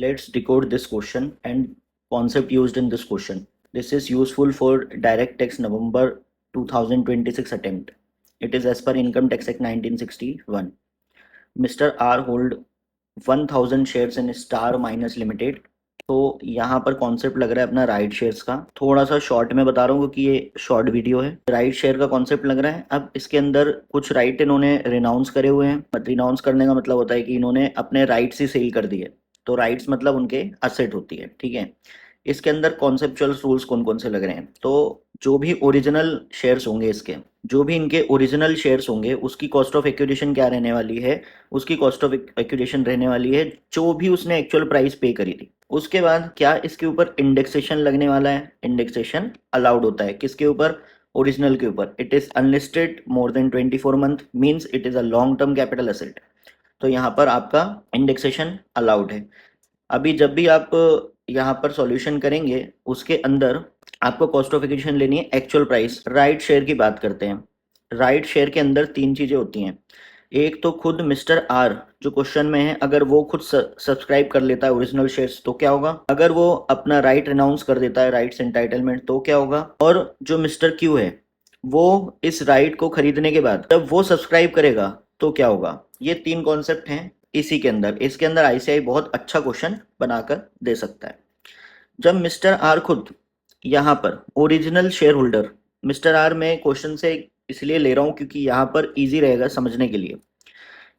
Let's decode this question and concept used in this question. This is useful for direct tax November 2026 attempt. It is as per Income Tax Act 1961. Mr. R hold 1000 shares in Star Miners Limited. तो यहाँ पर concept लग रहा है अपना right shares का। थोड़ा सा शॉर्ट में बता रहा हूँ क्योंकि ये शॉर्ट वीडियो है। राइट शेयर का कॉन्सेप्ट लग रहा है। अब इसके अंदर कुछ राइट इन्होंने रिनाउंस करे हुए हैं। रिनाउंस करने का मतलब होता है कि इन्होंने अपने राइट्स ही सेल कर दिए। तो राइट्स मतलब उनके असेट होती है, ठीक है। इसके अंदर कॉन्सेप्चुअल रूल्स कौन कौन से लग रहे हैं? तो जो भी ओरिजिनल शेयर्स होंगे इसके, जो भी इनके ओरिजिनल शेयर्स होंगे उसकी कॉस्ट ऑफ एक्विजिशन क्या रहने वाली है? उसकी कॉस्ट ऑफ एक्विजिशन रहने वाली है जो भी उसने एक्चुअल प्राइस पे करी थी। उसके बाद क्या इसके ऊपर इंडेक्सेशन लगने वाला है? इंडेक्सेशन अलाउड होता है किसके ऊपर? ओरिजिनल के ऊपर। It is unlisted more than 24 month, means it is a long term capital asset. तो यहाँ पर आपका इंडेक्सेशन अलाउड है। अभी जब भी आप यहाँ पर सॉल्यूशन करेंगे उसके अंदर आपको कॉस्ट ऑफ एक्विजिशन लेनी है एक्चुअल प्राइस। राइट शेयर की बात करते हैं। राइट शेयर के अंदर तीन चीजें होती हैं। एक तो खुद मिस्टर आर जो क्वेश्चन में है, अगर वो खुद सब्सक्राइब कर लेता है ओरिजिनल शेयर्स तो क्या होगा? अगर वो अपना राइट अनाउंस कर देता है, राइट्स एंटाइटलमेंट, तो क्या होगा? और जो मिस्टर क्यू है वो इस राइट को खरीदने के बाद जब वो सब्सक्राइब करेगा तो क्या होगा? ये तीन कॉन्सेप्ट हैं इसी के अंदर। इसके अंदर आईसीआई बहुत अच्छा क्वेश्चन बनाकर दे सकता है। जब मिस्टर आर खुद यहाँ पर original share holder, mister R में क्वेश्चन से इसलिए ले रहा हूँ क्योंकि यहाँ पर इजी रहेगा समझने के लिए।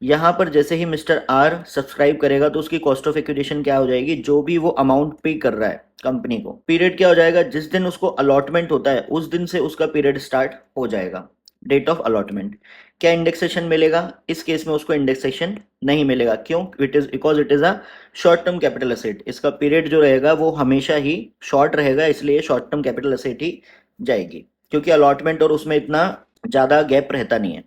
यहाँ पर जैसे ही मिस्टर आर सब्सक्राइब करेगा तो उसकी कॉस्ट ऑफ एक्विजिशन क्या हो जाएगी? जो भी वो अमाउंट पे कर रहा है कंपनी को, पीरियड क्या हो जाएगा? जिस दिन उसको अलॉटमेंट होता है उस दिन से उसका पीरियड स्टार्ट हो जाएगा, डेट ऑफ अलॉटमेंट। क्या इंडेक्सेशन मिलेगा? इस केस में उसको इंडेक्सेशन नहीं मिलेगा। क्यों? It is because it is a short term capital asset. इसका पीरियड जो रहेगा वो हमेशा ही शॉर्ट रहेगा, इसलिए शॉर्ट टर्म कैपिटल एसेट ही जाएगी, क्योंकि अलॉटमेंट और उसमें इतना ज्यादा गैप रहता नहीं है।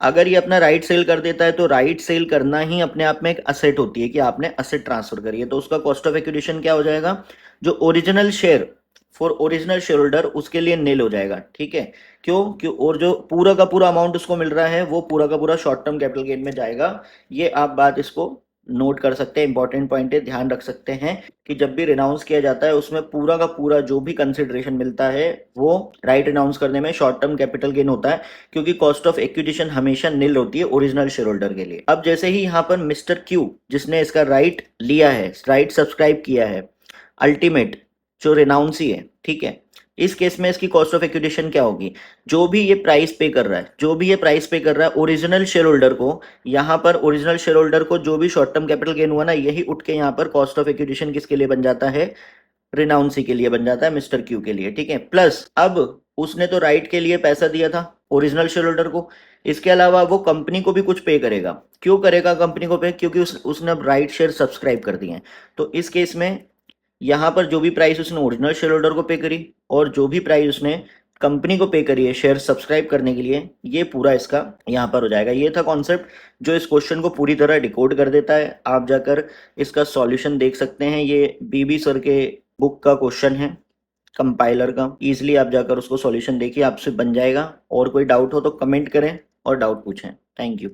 अगर ये अपना राइट सेल कर देता है तो राइट सेल करना ही अपने आप में एक असेट होती है कि आपने असेट ट्रांसफर करी है। तो उसका कॉस्ट ऑफ एक्विजिशन क्या हो जाएगा? जो original share for original share holder उसके लिए नील हो जाएगा, ठीक है। क्यों? और जो पूरा का पूरा अमाउंट उसको मिल रहा है वो पूरा का पूरा शॉर्ट टर्म कैपिटल गेन में जाएगा। ये आप बात इसको नोट कर सकते हैं, इंपॉर्टेंट पॉइंट है, ध्यान रख सकते हैं कि जब भी रिनाउंस किया जाता है उसमें पूरा का पूरा जो भी कंसिडरेशन मिलता है वो राइट रिनाउंस करने में शॉर्ट टर्म कैपिटल गेन होता है, क्योंकि कॉस्ट ऑफ एक्विजिशन हमेशा नील होती है ओरिजिनल शेयर होल्डर के लिए। अब जैसे ही यहाँ पर मिस्टर क्यू जिसने इसका राइट लिया है, राइट सब्सक्राइब किया है, अल्टीमेट जो रिनाउंस ही है, ठीक है, इस केस में इसकी कॉस्ट ऑफ एक्विजिशन क्या होगी? जो भी ये प्राइस पे कर रहा है, जो भी ये प्राइस पे कर रहा है ओरिजिनल शेयर होल्डर को, यहाँ पर ओरिजिनल शेयर होल्डर को जो भी शॉर्ट टर्म कैपिटल गेन हुआ ना, यही उठ के यहाँ पर कॉस्ट ऑफ एक्विजिशन किसके लिए बन जाता है? रिनाउंसी के लिए बन जाता है, मिस्टर क्यू के लिए, ठीक है। प्लस अब उसने तो राइट के लिए पैसा दिया था ओरिजिनल शेयर होल्डर को, इसके अलावा वो कंपनी को भी कुछ पे करेगा। क्यों करेगा कंपनी को पे? क्योंकि उसने अब राइट शेयर सब्सक्राइब कर दिए हैं। तो इस केस में यहाँ पर जो भी प्राइस उसने ओरिजिनल शेयर होल्डर को पे करी और जो भी प्राइस उसने कंपनी को पे करी है शेयर सब्सक्राइब करने के लिए, ये पूरा इसका यहाँ पर हो जाएगा। ये था कॉन्सेप्ट जो इस क्वेश्चन को पूरी तरह डिकोड कर देता है। आप जाकर इसका सॉल्यूशन देख सकते हैं। ये बीबी सर के बुक का क्वेश्चन है, कंपाइलर का। इजिली आप जाकर उसको सॉल्यूशन देखिए, आपसे बन जाएगा। और कोई डाउट हो तो कमेंट करें और डाउट पूछें। Thank you.